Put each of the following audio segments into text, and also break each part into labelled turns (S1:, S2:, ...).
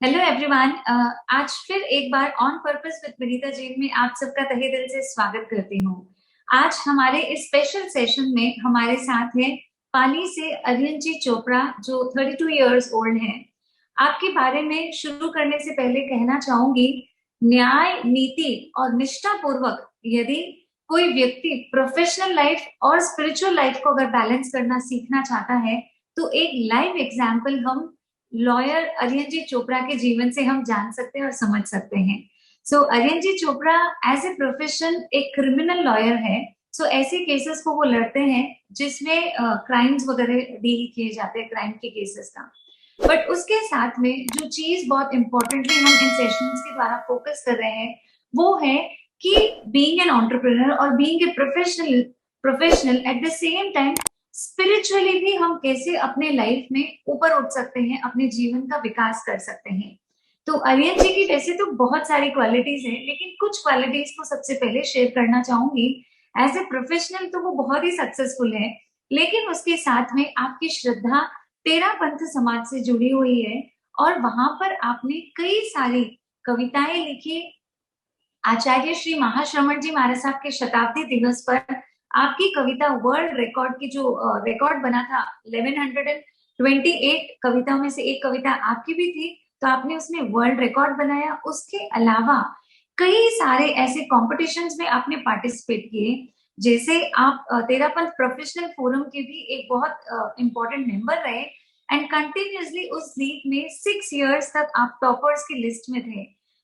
S1: Hello everyone. आज फिर एक बार on purpose with Vinita ji में आप सबका तहे दिल से स्वागत करती हूँ। आज हमारे इस स्पेशल सेशन में हमारे साथ हैं पाली से अरियन जी चोपड़ा, जो 32 इयर्स ओल्ड हैं। आपके बारे में शुरू करने से पहले कहना चाहूंगी, न्याय, नीति और निष्ठा पूर्वक यदि कोई व्यक्ति प्रोफेशनल लाइफ और स्पिरिचुअल लाइफ को अगर बैलेंस करना सीखना चाहता है, तो एक लाइव एग्जाम्पल हम लॉयर अरियन जी चोपड़ा के जीवन से हम जान सकते हैं और समझ सकते हैं। सो अरियन जी चोपड़ा एज ए प्रोफेशन एक क्रिमिनल लॉयर है। सो ऐसे केसेस को वो लड़ते हैं जिसमें क्राइम्स वगैरह डील किए जाते हैं, क्राइम के केसेस का। बट उसके साथ में जो चीज बहुत इंपॉर्टेंटली हम इन सेशंस के द्वारा फोकस कर रहे हैं, वो है कि बीइंग एन एंटरप्रेन्योर और being a professional at the same time spiritually भी हम कैसे अपने लाइफ में ऊपर उठ सकते हैं, अपने जीवन का विकास कर सकते हैं। तो अरियन जी की वैसे तो बहुत सारी क्वालिटीज हैं, लेकिन कुछ क्वालिटीज को सबसे पहले शेयर करना चाहूंगी। एज ए प्रोफेशनल तो वो बहुत ही सक्सेसफुल है, लेकिन उसके साथ में आपकी श्रद्धा तेरा पंथ समाज से जुड़ी हुई है। और वहां पर आपने कई सारी कविताएं लिखी। आचार्य श्री महाश्रमण जी महाराज साहब के शताब्दी दिवस पर आपकी कविता वर्ल्ड रिकॉर्ड की जो रिकॉर्ड बना था, 1128 कविताओं में से एक कविता आपकी भी थी, तो आपने उसमें वर्ल्ड रिकॉर्ड बनाया। उसके अलावा कई सारे ऐसे कॉम्पिटिशन्स में आपने पार्टिसिपेट किए। जैसे आप तेरापंथ प्रोफेशनल फोरम के भी एक बहुत इंपॉर्टेंट मेंबर रहे, एंड कंटिन्यूसली उस लीग में 6 इयर्स तक आप टॉपर्स की लिस्ट में थे,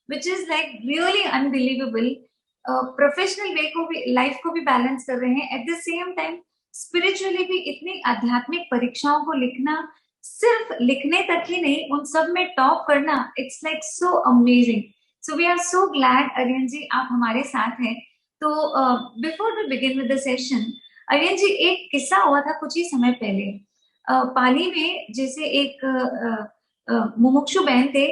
S1: which is like really unbelievable. Professional way को भी, लाइफ को भी बैलेंस कर रहे हैं, at the same time spiritually भी इतनी आध्यात्मिक परीक्षाओं को लिखना, सिर्फ लिखने तक ही नहीं, उन सब में टॉप करना, it's like so amazing. So we are so glad Aryan ji आप हमारे साथ हैं। तो before we begin with the session, Aryan ji, एक किस्सा हुआ था कुछ ही समय पहले। पाली में जैसे एक मुमुक्षु बहन थे,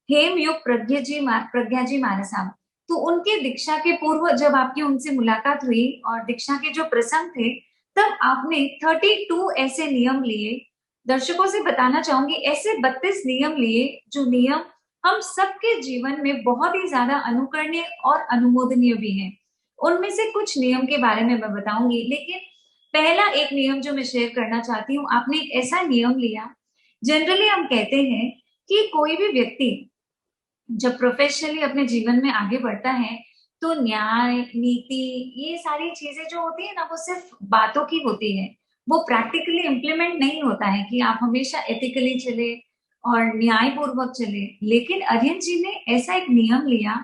S1: हेमयुग प्रज्ञा जी महाराज साहब। तो उनके दीक्षा के पूर्व जब आपकी उनसे मुलाकात हुई और दीक्षा के जो प्रसंग थे, तब आपने 32 ऐसे नियम लिए। दर्शकों से बताना चाहूंगी, ऐसे 32 नियम लिए जो नियम हम सबके जीवन में बहुत ही ज्यादा अनुकरणीय और अनुमोदनीय भी हैं। उनमें से कुछ नियम के बारे में मैं बताऊंगी, लेकिन पहला एक नियम जो मैं शेयर करना चाहती हूँ, आपने एक ऐसा नियम लिया। जनरली हम कहते हैं कि कोई भी व्यक्ति जब प्रोफेशनली अपने जीवन में आगे बढ़ता है, तो न्याय, नीति, ये सारी चीजें जो होती है ना, वो सिर्फ बातों की होती है। वो प्रैक्टिकली इम्प्लीमेंट नहीं होता है कि आप हमेशा एथिकली चले और न्याय पूर्वक चले। लेकिन अरियन जी ने ऐसा एक नियम लिया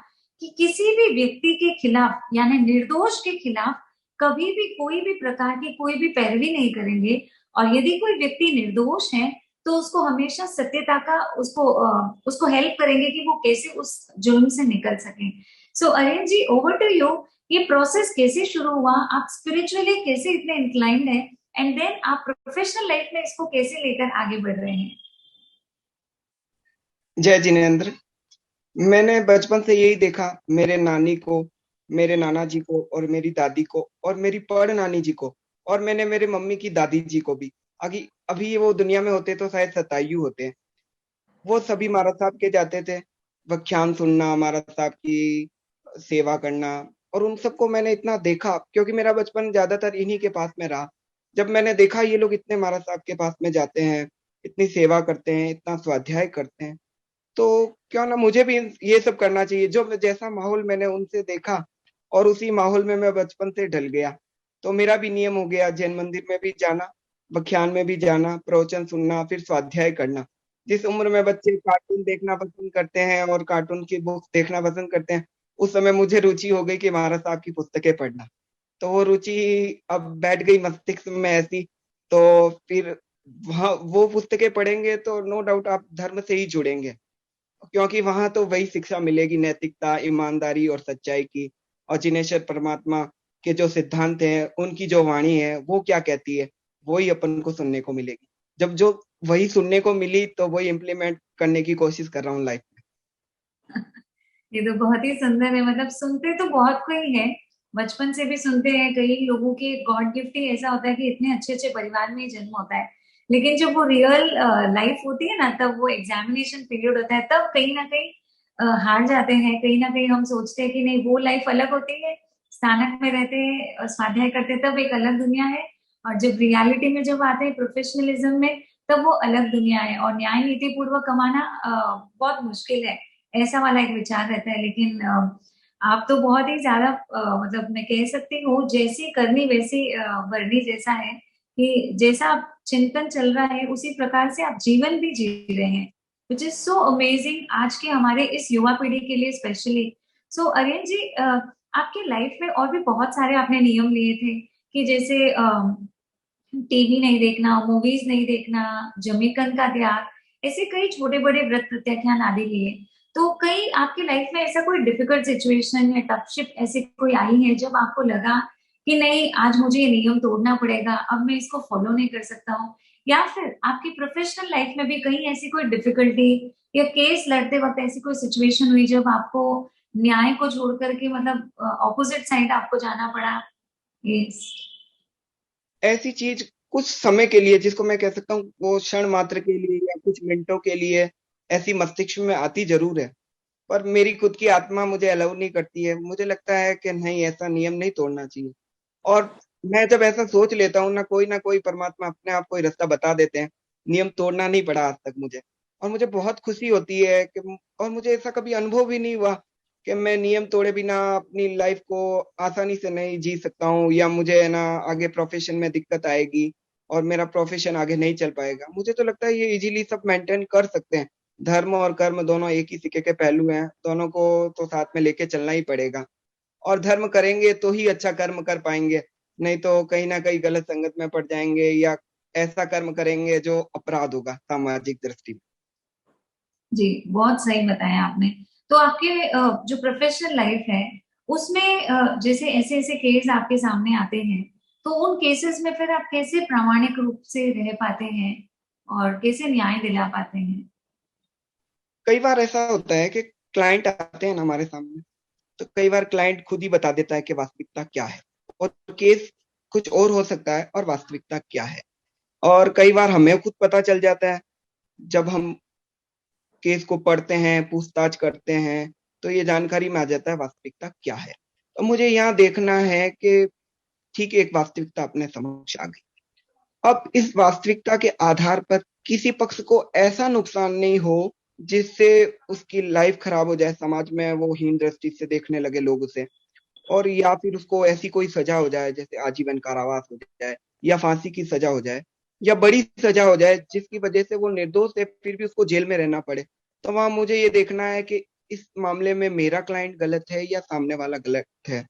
S1: कि किसी भी व्यक्ति के खिलाफ, यानी निर्दोष के खिलाफ, कभी भी कोई भी प्रकार की कोई भी पैरवी नहीं करेंगे। और यदि कोई व्यक्ति निर्दोष है, तो उसको हमेशा सत्यता का, उसको हेल्प करेंगे कि वो कैसे उस जुर्म से निकल सके। सो अरियन जी, ओवर टू यू। ये प्रोसेस कैसे शुरू हुआ, आप स्पिरिचुअली कैसे इतने इंक्लाइंड है, एंड देन आप प्रोफेशनल लाइफ में इसको कैसे लेकर आगे बढ़ रहे हैं?
S2: जय जिनेन्द्र। मैंने बचपन से यही देखा, मेरे नानी को, मेरे नाना जी को और मेरी दादी को और मेरी पड़ नानी जी को, और मैंने मेरे मम्मी की दादी जी को भी। अभी अभी वो दुनिया में होते तो शायद शतायु होते हैं। वो सभी महाराज साहब के जाते थे, व्याख्यान सुनना, महाराज साहब की सेवा करना। और उन सबको मैंने इतना देखा, क्योंकि मेरा बचपन ज्यादातर इन्हीं के पास में रहा। जब मैंने देखा ये लोग इतने महाराज साहब के पास में जाते हैं, इतनी सेवा करते हैं, इतना स्वाध्याय करते हैं, तो क्यों ना मुझे भी ये सब करना चाहिए। जो जैसा माहौल मैंने उनसे देखा, और उसी माहौल में मैं बचपन से ढल गया। तो मेरा भी नियम हो गया जैन मंदिर में भी जाना, व्याख्यान में भी जाना, प्रवचन सुनना, फिर स्वाध्याय करना। जिस उम्र में बच्चे कार्टून देखना पसंद करते हैं और कार्टून की बुक्स देखना पसंद करते हैं, उस समय मुझे रुचि हो गई कि महाराज साहब की पुस्तकें पढ़ना। तो वो रुचि अब बैठ गई मस्तिष्क में ऐसी। तो फिर वहाँ वो पुस्तकें पढ़ेंगे तो नो डाउट आप धर्म से ही जुड़ेंगे, क्योंकि वहां तो वही शिक्षा मिलेगी, नैतिकता, ईमानदारी और सच्चाई की। और जिनेश्वर परमात्मा के जो सिद्धांत हैं, उनकी जो वाणी है वो क्या कहती है, वही अपन को सुनने को मिलेगी। जब जो वही सुनने को मिली, तो वही इम्प्लीमेंट करने की कोशिश कर रहा हूँ लाइफ
S1: ये तो बहुत ही सुंदर है। मतलब सुनते तो बहुत कोई है, बचपन से भी सुनते हैं। कई लोगों के गॉड गिफ्ट ही ऐसा होता है कि इतने अच्छे अच्छे परिवार में ही जन्म होता है। लेकिन जब वो रियल लाइफ होती है ना, तब वो एग्जामिनेशन पीरियड होता है, तब कहीं ना कहीं हार जाते हैं। कहीं ना कहीं हम सोचते हैं कि नहीं, वो लाइफ अलग होती है, स्नातक में रहते हैं स्वाध्याय करते हैं, तब एक अलग दुनिया है। और जब रियलिटी में जब आते हैं प्रोफेशनलिज्म में, तब वो अलग दुनिया है, और न्याय नीति पूर्वक कमाना बहुत मुश्किल है, ऐसा वाला एक विचार रहता है। लेकिन आप तो बहुत ही ज्यादा मतलब मैं कह सकती हूँ, जैसी करनी वैसी भरनी जैसा है, कि जैसा आप चिंतन चल रहा है उसी प्रकार से आप जीवन भी जी रहे हैं, विच इज सो अमेजिंग आज के हमारे इस युवा पीढ़ी के लिए स्पेशली। सो अरियन जी, आपकी लाइफ में और भी बहुत सारे आपने नियम लिए थे, कि जैसे टीवी नहीं देखना, मूवीज नहीं देखना, जमीकंद का त्याग, ऐसे कई छोटे बड़े व्रत प्रत्याख्यान आदि लिए। तो कई आपकी लाइफ में ऐसा कोई डिफिकल्ट सिचुएशन या टफशिप ऐसी कोई आई है जब आपको लगा कि नहीं, आज मुझे ये नियम तोड़ना पड़ेगा, अब मैं इसको फॉलो नहीं कर सकता हूँ? या फिर आपकी प्रोफेशनल लाइफ में भी कहीं ऐसी कोई डिफिकल्टी या केस लड़ते वक्त ऐसी कोई सिचुएशन हुई जब आपको न्याय को छोड़ करके मतलब ऑपोजिट साइड आपको जाना पड़ा? यस।
S2: ऐसी चीज कुछ समय के लिए, जिसको मैं कह सकता हूँ वो क्षण मात्र के लिए या कुछ मिनटों के लिए ऐसी मस्तिष्क में आती जरूर है, पर मेरी खुद की आत्मा मुझे अलाउ नहीं करती है। मुझे लगता है कि नहीं, ऐसा नियम नहीं तोड़ना चाहिए। और मैं जब ऐसा सोच लेता हूँ ना कोई परमात्मा अपने आप कोई रास्ता बता देते हैं। नियम तोड़ना नहीं पड़ा आज तक मुझे, और मुझे बहुत खुशी होती है कि, और मुझे ऐसा कभी अनुभव भी नहीं हुआ कि मैं नियम तोड़े बिना अपनी लाइफ को आसानी से नहीं जी सकता हूँ, या मुझे है ना आगे प्रोफेशन में दिक्कत आएगी और मेरा प्रोफेशन आगे नहीं चल पाएगा। मुझे तो लगता है ये इजीली सब मेंटेन कर सकते हैं। धर्म और कर्म दोनों एक ही सिक्के के पहलू हैं, दोनों को तो साथ में लेके चलना ही पड़ेगा। और धर्म करेंगे तो ही अच्छा कर्म कर पाएंगे, नहीं तो कहीं ना कहीं गलत संगत में पड़ जाएंगे, या ऐसा कर्म करेंगे जो अपराध होगा सामाजिक दृष्टि में।
S1: जी, बहुत सही बताया आपने। तो आपके जो प्रोफेशनल लाइफ है, उसमें जैसे ऐसे ऐसे केस आपके सामने आते हैं, तो उन केसेस में फिर आप कैसे प्रामाणिक रूप से रह पाते हैं और कैसे न्याय दिला पाते हैं?
S2: कई बार ऐसा होता है कि क्लाइंट आते हैं ना हमारे सामने, तो कई बार क्लाइंट खुद ही बता देता है कि वास्तविकता क्या है, और केस कुछ और हो सकता है और वास्तविकता क्या है। और कई बार हमें खुद पता चल जाता है जब हम केस को पढ़ते हैं, पूछताछ करते हैं, तो ये जानकारी में आ जाता है वास्तविकता क्या है। तो मुझे यहाँ देखना है कि ठीक है, एक वास्तविकता अपने समक्ष आ गई। अब इस वास्तविकता के आधार पर किसी पक्ष को ऐसा नुकसान नहीं हो जिससे उसकी लाइफ खराब हो जाए, समाज में वो हीन दृष्टि से देखने लगे लोग उसे, और या फिर उसको ऐसी कोई सजा हो जाए जैसे आजीवन कारावास हो जाए, या फांसी की सजा हो जाए, या बड़ी सजा हो जाए जिसकी वजह से वो निर्दोष है फिर भी उसको जेल में रहना पड़े। तो वहां मुझे ये देखना है कि इस मामले में मेरा क्लाइंट गलत है या सामने वाला गलत है।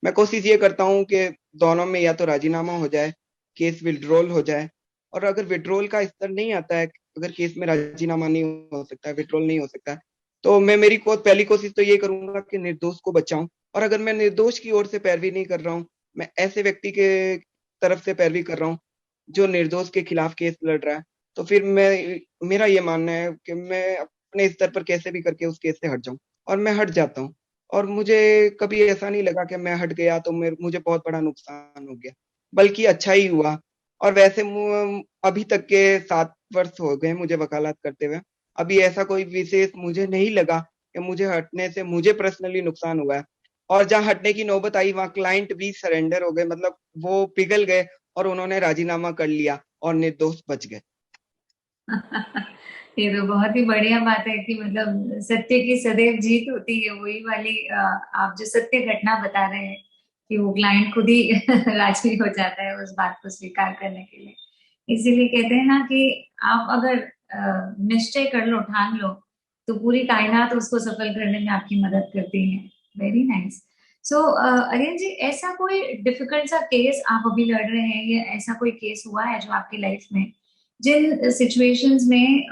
S2: मैं कोशिश ये करता हूँ कि दोनों में या तो राजीनामा हो जाए, केस विड्रॉल हो जाए। और अगर विड्रॉल का स्तर नहीं आता है, अगर केस में राजीनामा नहीं हो सकता है, विड्रॉल नहीं हो सकता है, तो मैं मेरी को पहली कोशिश तो ये करूंगा कि निर्दोष को बचाऊं। और अगर मैं निर्दोष की ओर से पैरवी नहीं कर रहा हूँ, मैं ऐसे व्यक्ति के तरफ से पैरवी कर रहा हूँ जो निर्दोष के खिलाफ केस लड़ रहा है, तो फिर मैं, मेरा ये मानना है कि मैं अपने स्तर पर कैसे भी करके उस केस से हट जाऊं, और मैं हट जाता हूँ। और मुझे कभी ऐसा नहीं लगा कि मैं हट गया तो मुझे बहुत बड़ा नुकसान हो गया, बल्कि अच्छा ही हुआ। और वैसे अभी तक के 7 वर्ष हो गए मुझे वकालत करते हुए, अभी ऐसा कोई विशेष मुझे नहीं लगा कि मुझे हटने से मुझे पर्सनली नुकसान हुआ है। और जहाँ हटने की नौबत आई वहां क्लाइंट भी सरेंडर हो गए, मतलब वो पिघल गए और उन्होंने राजीनामा कर लिया और निर्दोष बच गए।
S1: ये तो बहुत ही बढ़िया बात है कि मतलब सत्य की सदैव जीत होती है, वही वाली आप जो सत्य घटना बता रहे हैं, कि वो क्लाइंट खुद ही राजी हो जाता है उस बात को स्वीकार करने के लिए। इसीलिए कहते हैं ना कि आप अगर निश्चय कर लो, ठान लो, तो पूरी कायनात उसको सफल करने में आपकी मदद करती है। Very nice. सो अरियन जी, ऐसा कोई डिफिकल्ट सा केस आप अभी लड़ रहे हैं, या ऐसा कोई केस हुआ है जो आपकी लाइफ में, जिन सिचुएशंस में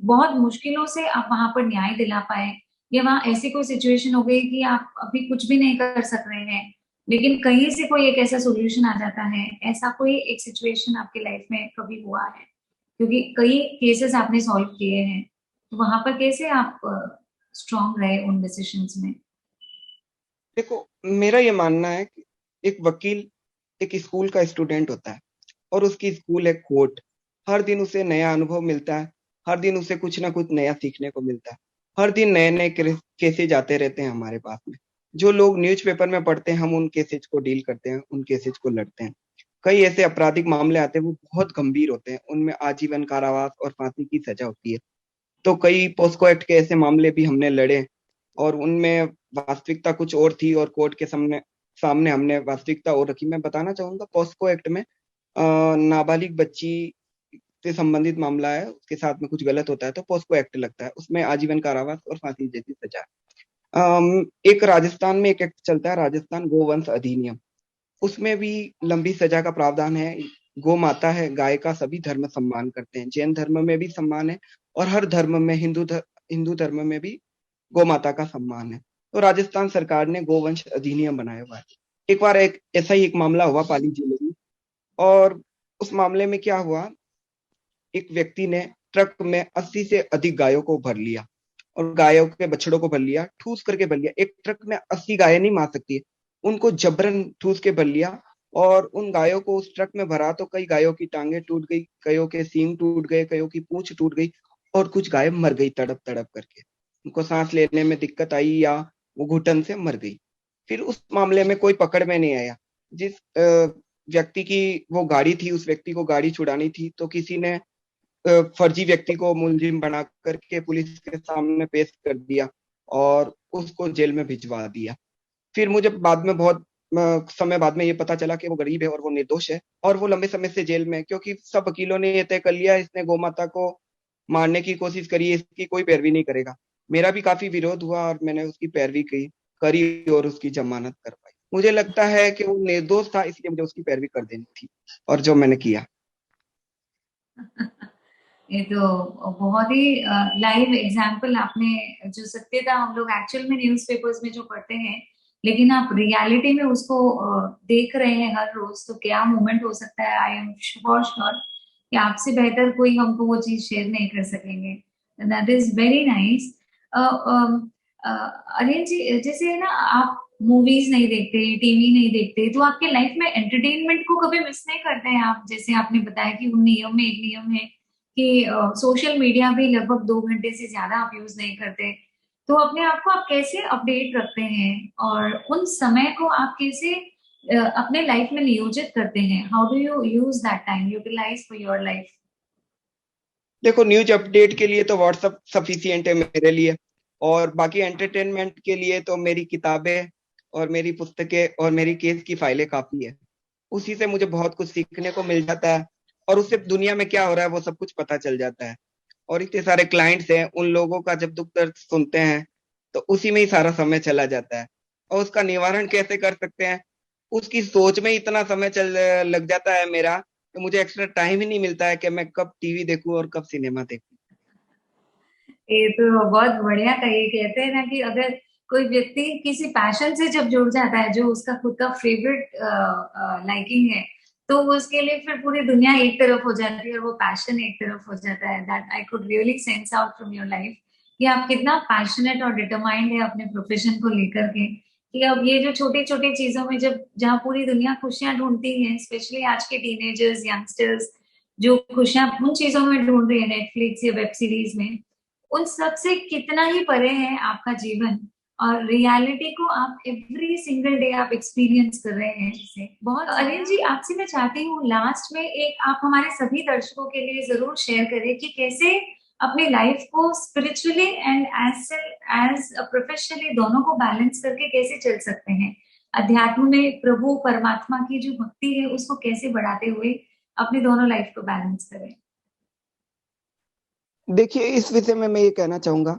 S1: बहुत मुश्किलों से आप वहां पर न्याय दिला पाए, या वहां ऐसी कोई सिचुएशन हो गई कि आप अभी कुछ भी नहीं कर सक रहे हैं, लेकिन कहीं से कोई एक ऐसा सॉल्यूशन आ जाता है? ऐसा कोई एक सिचुएशन आपकी लाइफ में कभी हुआ है? क्योंकि कई केसेस आपने सॉल्व किए हैं, तो वहां पर कैसे आप स्ट्रांग रहे उन डिसीजंस में?
S2: देखो, मेरा ये मानना है कि एक वकील एक स्कूल का स्टूडेंट होता है, और उसकी स्कूल है कोर्ट। हर दिन उसे नया अनुभव मिलता है, हर दिन उसे कुछ ना कुछ नया सीखने को मिलता है, हर दिन नए नए केसेज आते रहते हैं हमारे पास में। जो लोग न्यूज़पेपर में पढ़ते हैं, हम उन केसेज को डील करते हैं, उन केसेज को लड़ते हैं। कई ऐसे आपराधिक मामले आते हैं, वो बहुत गंभीर होते हैं, उनमें आजीवन कारावास और फांसी की सजा होती है। तो कई पोस्को एक्ट के ऐसे मामले भी हमने लड़े, और उनमें वास्तविकता कुछ और थी और कोर्ट के सामने सामने हमने वास्तविकता और रखी। मैं बताना चाहूंगा, पोस्को एक्ट में नाबालिग बच्ची से संबंधित मामला है, उसके साथ में कुछ गलत होता है तो पोस्को एक्ट लगता है, उसमें आजीवन कारावास और फांसी जैसी सजा है। एक राजस्थान में एक एक्ट चलता है, राजस्थान गोवंश अधिनियम, उसमें भी लंबी सजा का प्रावधान है। गौ माता है, गाय का सभी धर्म सम्मान करते हैं, जैन धर्म में भी सम्मान है, और हर धर्म में, हिंदू धर्म में भी गौ माता का सम्मान है। तो राजस्थान सरकार ने गोवंश अधिनियम बनाया हुआ है। एक बार एक ऐसा ही एक मामला हुआ पाली जिले में, और उस मामले में क्या हुआ, एक व्यक्ति ने ट्रक में 80 से अधिक गायों को भर लिया, और गायों के बछड़ों को भर लिया, ठूस करके भर लिया। एक ट्रक में 80 गायें नहीं मार सकती है, उनको जबरन ठूस के भर लिया, और उन गायों को उस ट्रक में भरा तो कई गायों की टांगे टूट गई, कईयों के सींग टूट गए, कईयों की पूंछ टूट गई, और कुछ गायें मर गई तड़प तड़प करके। उनको सांस लेने में दिक्कत आई, या वो घुटन से मर गई। फिर उस मामले में कोई पकड़ में नहीं आया। जिस व्यक्ति की वो गाड़ी थी, उस व्यक्ति को गाड़ी छुड़ानी थी, तो किसी ने फर्जी व्यक्ति को मुलजिम बना करके पुलिस के सामने पेश कर दिया और उसको जेल में भिजवा दिया। फिर मुझे बाद में बहुत समय बाद में ये पता चला कि वो गरीब है और वो निर्दोष है, और वो लंबे समय से जेल में है, क्योंकि सब वकीलों ने ये तय कर लिया, इसने गोमाता को मारने की कोशिश करी है, इसकी कोई पैरवी नहीं करेगा। मेरा भी काफी विरोध हुआ और मैंने उसकी पैरवी करी और उसकी जमानत करवाई। मुझे लगता है कि वो निर्दोष था, इसलिए मुझे उसकी पैरवी कर देनी थी, और जो मैंने किया।
S1: ये तो बहुत ही लाइव एग्जाम्पल आपने, जो सत्यता हम लोग एक्चुअल में न्यूज़पेपर्स में जो पढ़ते हैं, लेकिन आप रियलिटी में उसको देख रहे हैं हर रोज, तो क्या मोमेंट हो सकता है। आई एम श्योर श्योर कि आपसे बेहतर कोई हमको वो चीज शेयर नहीं कर सकेंगे। That is very nice. Anil ji, जैसे ना आप मूवीज नहीं देखते, टीवी नहीं देखते, तो आपके लाइफ में एंटरटेनमेंट को कभी मिस नहीं करते हैं आप? जैसे आपने बताया कि उन नियम में एक नियम है कि सोशल मीडिया भी लगभग 2 घंटे से ज्यादा आप यूज नहीं करते, तो अपने आप को आप कैसे अपडेट रखते हैं और उन समय को आप कैसे अपने लाइफ में नियोजित करते हैं? How do you use that time, utilize for your life?
S2: देखो, न्यूज अपडेट के लिए तो व्हाट्सअप सफिशियंट है मेरे लिए, और बाकी एंटरटेनमेंट के लिए तो मेरी किताबें और मेरी पुस्तकें और मेरी केस की फाइलें काफी है। उसी से मुझे बहुत कुछ सीखने को मिल जाता है, और उससे दुनिया में क्या हो रहा है वो सब कुछ पता चल जाता है। और इतने सारे क्लाइंट्स हैं, उन लोगों का जब दुख दर्द सुनते हैं तो उसी में ही सारा समय चला जाता है। और उसका निवारण कैसे कर सकते हैं, उसकी सोच में इतना समय चल लग जाता है मेरा, तो मुझे एक्स्ट्रा टाइम ही नहीं मिलता है कि मैं कब टीवी देखूं और कब सिनेमा देखूं।
S1: ये तो बहुत बढ़िया कही। कहते हैं ना कि अगर कोई व्यक्ति किसी पैशन से जब जुड़ जाता है, जो उसका खुद का फेवरेट लाइकिंग है, तो उसके लिए फिर पूरी दुनिया एक तरफ हो जाती है और वो पैशन एक तरफ हो जाता है। That I could really sense out from your life कि आप कितना पैशनेट और डिटरमाइंड है अपने प्रोफेशन को लेकर के। कि अब ये जो छोटी छोटी चीजों में, जब जहाँ पूरी दुनिया खुशियां ढूंढती है, स्पेशली आज के टीनेजर्स, यंगस्टर्स जो खुशियां उन चीजों में ढूंढ रही है, नेटफ्लिक्स या वेब सीरीज में, उन सब से कितना ही परे है आपका जीवन, और रियलिटी को आप एवरी सिंगल डे आप एक्सपीरियंस कर रहे हैं जिसे बहुत। अनिल जी, आपसे मैं चाहती हूँ लास्ट में एक आप हमारे सभी दर्शकों के लिए जरूर शेयर करें कि कैसे अपनी लाइफ को spiritually and as as professionally दोनों को बैलेंस करके कैसे चल सकते हैं, अध्यात्म में प्रभु परमात्मा की जो भक्ति है उसको कैसे बढ़ाते हुए अपनी दोनों लाइफ को बैलेंस करें।
S2: देखिए, इस विषय में मैं ये कहना चाहूंगा,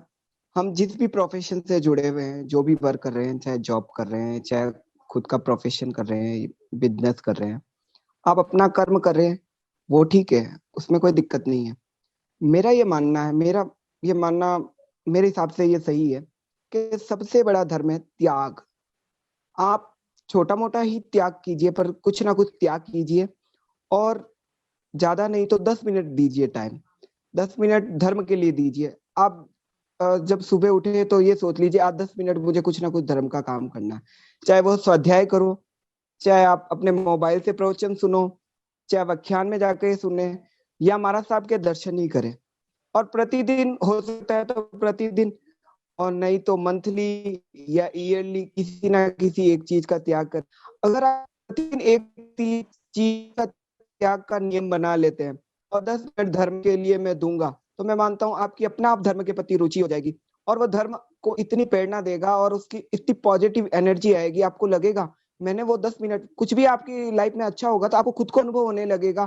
S2: हम जिस भी प्रोफेशन से जुड़े हुए हैं, जो भी वर्क कर रहे हैं, चाहे जॉब कर रहे हैं, चाहे खुद का प्रोफेशन कर रहे हैं, बिजनेस कर रहे हैं, आप अपना कर्म कर रहे हैं, वो ठीक है, उसमें कोई दिक्कत नहीं है। मेरा ये मानना है, मेरा ये मानना मेरे हिसाब से ये सही है कि सबसे बड़ा धर्म है त्याग। आप छोटा मोटा ही त्याग कीजिए, पर कुछ ना कुछ त्याग कीजिए, और ज्यादा नहीं तो 10 मिनट दीजिए टाइम, 10 मिनट धर्म के लिए दीजिए। आप जब सुबह उठे तो ये सोच लीजिए, आज 10 मिनट मुझे कुछ ना कुछ धर्म का काम करना है। चाहे वो स्वाध्याय करो, चाहे आप अपने मोबाइल से प्रवचन सुनो, चाहे व्याख्यान में जाकर सुने, या महाराज साहब के दर्शन ही करें। और प्रतिदिन हो सकता है तो प्रतिदिन, और नहीं तो मंथली या ईयरली किसी ना किसी एक चीज का त्याग कर। अगर आप प्रतिदिन एक चीज का त्याग का नियम बना लेते हैं और 10 मिनट धर्म के लिए मैं दूंगा, तो मैं मानता हूँ आपकी अपना आप धर्म के प्रति रुचि हो जाएगी, और वो धर्म को इतनी प्रेरणा देगा और उसकी इतनी पॉजिटिव एनर्जी आएगी, आपको लगेगा मैंने वो 10 मिनट, कुछ भी आपकी लाइफ में अच्छा होगा तो आपको खुद को अनुभव होने लगेगा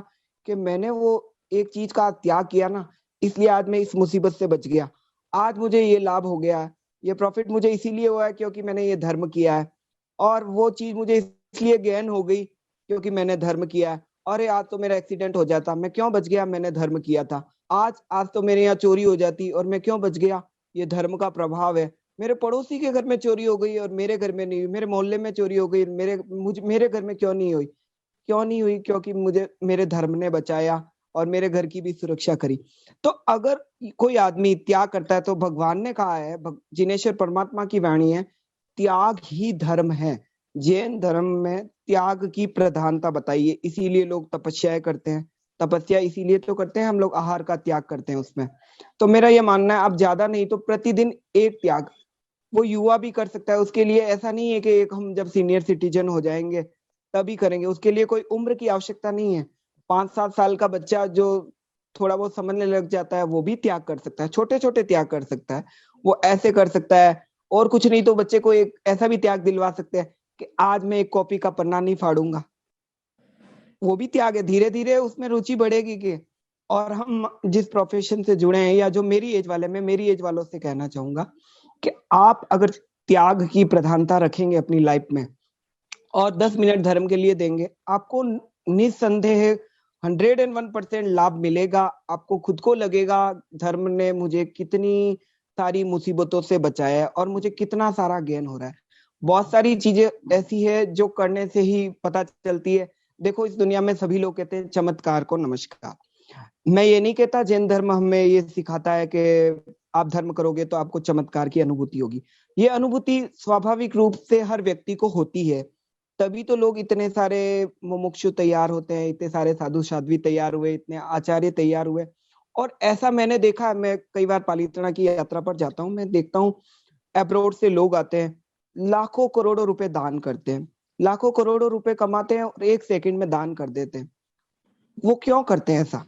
S2: कि मैंने वो एक चीज का त्याग किया ना, इसलिए आज मैं इस मुसीबत से बच गया, आज मुझे ये लाभ हो गया है, ये प्रॉफिट मुझे इसीलिए हुआ है क्योंकि मैंने ये धर्म किया है, और वो चीज मुझे इसलिए गेन हो गई क्योंकि मैंने धर्म किया है। अरे आज तो मेरा एक्सीडेंट हो जाता, मैं क्यों बच गया, मैंने धर्म किया था। आज आज तो मेरे यहाँ चोरी हो जाती और मैं क्यों बच गया, ये धर्म का प्रभाव है। मेरे पड़ोसी के घर में चोरी हो गई और मेरे घर में नहीं हुई, मेरे मोहल्ले में चोरी हो गई, मेरे घर में क्यों नहीं हुई, क्यों नहीं हुई, क्योंकि मुझे मेरे धर्म ने बचाया और मेरे घर की भी सुरक्षा करी। तो अगर कोई आदमी त्याग करता है तो भगवान ने कहा है, जिनेश्वर परमात्मा की वाणी है, त्याग ही धर्म है। जैन धर्म में त्याग की प्रधानता बताई है, इसीलिए लोग तपस्याएं करते हैं। तपस्या इसीलिए तो करते हैं हम लोग, आहार का त्याग करते हैं उसमें। तो मेरा ये मानना है, अब ज्यादा नहीं तो प्रतिदिन एक त्याग, वो युवा भी कर सकता है। उसके लिए ऐसा नहीं है कि एक हम जब सीनियर सिटीजन हो जाएंगे तभी करेंगे, उसके लिए कोई उम्र की आवश्यकता नहीं है। 5-7 साल का बच्चा जो थोड़ा बहुत समझने लग जाता है वो भी त्याग कर सकता है, छोटे छोटे त्याग कर सकता है, वो ऐसे कर सकता है। और कुछ नहीं तो बच्चे को एक ऐसा भी त्याग दिलवा सकते हैं कि आज मैं एक कॉपी का पन्ना नहीं फाड़ूंगा, वो भी त्याग है। धीरे धीरे उसमें रुचि बढ़ेगी कि, और हम जिस प्रोफेशन से जुड़े हैं या जो मेरी एज वाले, मैं मेरी एज वालों से कहना चाहूंगा कि आप अगर त्याग की प्रधानता रखेंगे अपनी लाइफ में और 10 मिनट धर्म के लिए देंगे, आपको निस्संदेह 101% लाभ मिलेगा। आपको खुद को लगेगा धर्म ने मुझे कितनी सारी मुसीबतों से बचाया है और मुझे कितना सारा ज्ञान हो रहा है। बहुत सारी चीजें ऐसी है जो करने से ही पता चलती है। देखो, इस दुनिया में सभी लोग कहते हैं चमत्कार को नमस्कार। मैं ये नहीं कहता जैन धर्म हमें ये सिखाता है कि आप धर्म करोगे तो आपको चमत्कार की अनुभूति होगी। ये अनुभूति स्वाभाविक रूप से हर व्यक्ति को होती है, तभी तो लोग इतने सारे मुमुक्षु तैयार होते हैं, इतने सारे साधु साध्वी तैयार हुए, इतने आचार्य तैयार हुए। और ऐसा मैंने देखा, मैं कई बार पालितना की यात्रा पर जाता हूँ, मैं देखता हूँ अब्रोड से लोग आते हैं, लाखों करोड़ों रुपए दान करते हैं, लाखों करोड़ों रुपए कमाते हैं और 1 सेकंड में दान कर देते हैं। वो क्यों करते हैं ऐसा?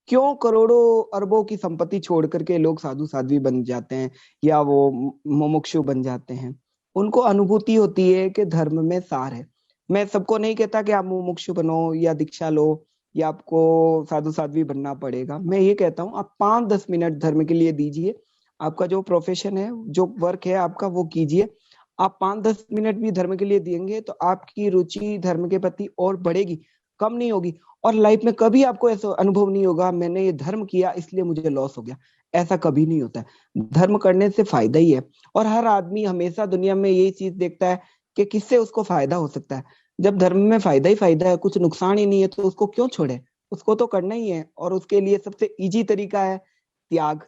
S2: क्यों करोड़ों अरबों की संपत्ति छोड़ करके लोग साधु साध्वी बन जाते हैं या वो मुमुक्षु बन जाते हैं? उनको अनुभूति होती है कि धर्म में सार है। मैं सबको नहीं कहता कि आप मुमुक्षु बनो या दीक्षा लो या आपको साधु साध्वी बनना पड़ेगा। मैं ये कहता हूँ आप 5-10 मिनट धर्म के लिए दीजिए। आपका जो प्रोफेशन है, जो वर्क है आपका, वो कीजिए। आप 5-10 मिनट भी धर्म के लिए देंगे तो आपकी रुचि धर्म के प्रति और बढ़ेगी, कम नहीं होगी। और लाइफ में कभी आपको ऐसा अनुभव नहीं होगा मैंने ये धर्म किया इसलिए मुझे लॉस हो गया, ऐसा कभी नहीं होता है। धर्म करने से फायदा ही है। और हर आदमी हमेशा दुनिया में यही चीज देखता है कि किससे उसको फायदा हो सकता है। जब धर्म में फायदा ही फायदा है, कुछ नुकसान ही नहीं है, तो उसको क्यों छोड़े? उसको तो करना ही है। और उसके लिए सबसे इजी तरीका है त्याग।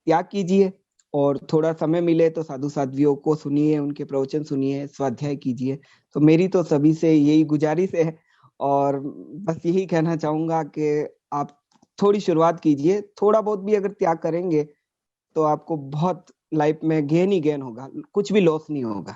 S2: त्याग कीजिए, और थोड़ा समय मिले तो साधु साध्वियों को सुनिए, उनके प्रवचन सुनिए, स्वाध्याय कीजिए। तो मेरी तो सभी से यही गुजारिश है, और बस यही कहना चाहूंगा कि आप थोड़ी शुरुआत कीजिए। थोड़ा बहुत भी अगर त्याग करेंगे तो आपको बहुत लाइफ में गेन ही गेन होगा, कुछ भी लॉस नहीं होगा।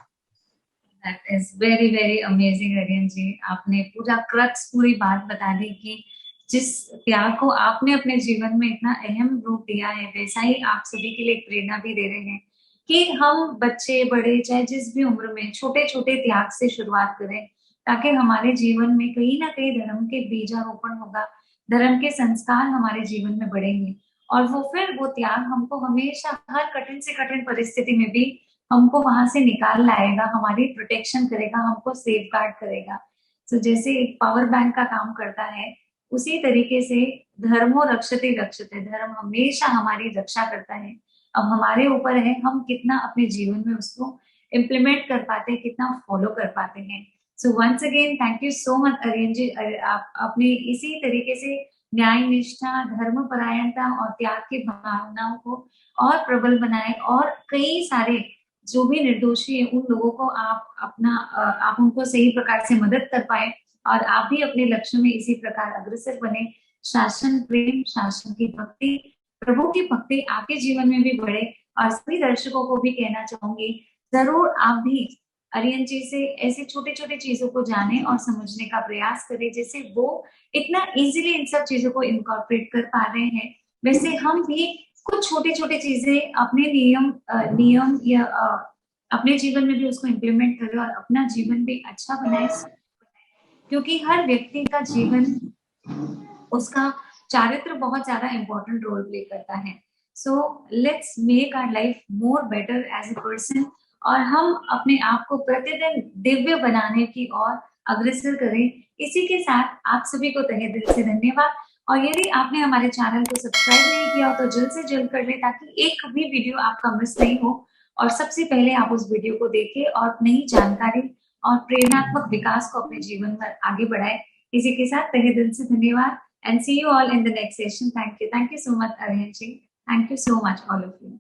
S1: That is very very amazing Aryan ji. आपने पूरा क्रक्स, पूरी बात बता दी कि जिस त्याग को आपने अपने जीवन में इतना अहम रूप दिया है, वैसा ही आप सभी के लिए एक प्रेरणा भी दे रहे हैं कि हम बच्चे बड़े चाहे जिस भी उम्र में छोटे छोटे त्याग से शुरुआत करें, ताकि हमारे जीवन में कहीं ना कहीं धर्म के बीजारोपण होगा, धर्म के संस्कार हमारे जीवन में बढ़ेंगे, और वो फिर वो त्याग हमको हमेशा हर कठिन से कठिन परिस्थिति में भी हमको वहां से निकाल लाएगा, हमारी प्रोटेक्शन करेगा, हमको सेफ गार्ड करेगा। तो जैसे एक पावर बैंक का काम करता है, उसी तरीके से धर्मो रक्षते रक्षते, धर्म हमेशा हमारी रक्षा करता है। अब हमारे ऊपर है हम कितना अपने जीवन में उसको इम्प्लीमेंट कर पाते हैं, कितना फॉलो कर पाते हैं। So once again thank you so much Aryan ji. आप अपने इसी तरीके से न्याय निष्ठा, धर्म परायणता और त्याग की भावनाओं को और प्रबल बनाए, और कई सारे जो भी निर्दोषी है उन लोगों को आप अपना आप उनको सही प्रकार से मदद कर पाए, और आप भी अपने लक्ष्य में इसी प्रकार अग्रसर बने। शासन, प्रेम, शासन की भक्ति, प्रभु की भक्ति आपके जीवन में भी बढ़े। और सभी दर्शकों को भी कहना चाहूंगी, जरूर आप भी अरियन जी से ऐसी छोटी छोटी चीजों को जाने और समझने का प्रयास करें, जैसे वो इतना इजीली इन सब चीजों को इनकॉर्पोरेट कर पा रहे हैं, वैसे हम भी कुछ छोटी छोटी चीजें अपने नियम या अपने जीवन में भी उसको इम्प्लीमेंट करें और अपना जीवन भी अच्छा बनाए। क्योंकि हर व्यक्ति का जीवन, उसका चारित्र बहुत ज्यादा इंपॉर्टेंट रोल प्ले करता है। So let's make our life more better as a person, और हम अपने आप को प्रतिदिन दिव्य बनाने की ओर अग्रसर करें। इसी के साथ आप सभी को तहे दिल से धन्यवाद। और यदि आपने हमारे चैनल को सब्सक्राइब नहीं किया हो तो जल्द से जल्द कर ले, ताकि एक भी वीडियो आपका मिस नहीं हो और सबसे पहले आप उस वीडियो को देखें और नई जानकारी और प्रेरणात्मक विकास को अपने जीवन में आगे बढ़ाए। इसी के साथ तहे दिल से धन्यवाद, and see you all in the next session. Thank you so much, Aryan ji. Thank you so much, all of you.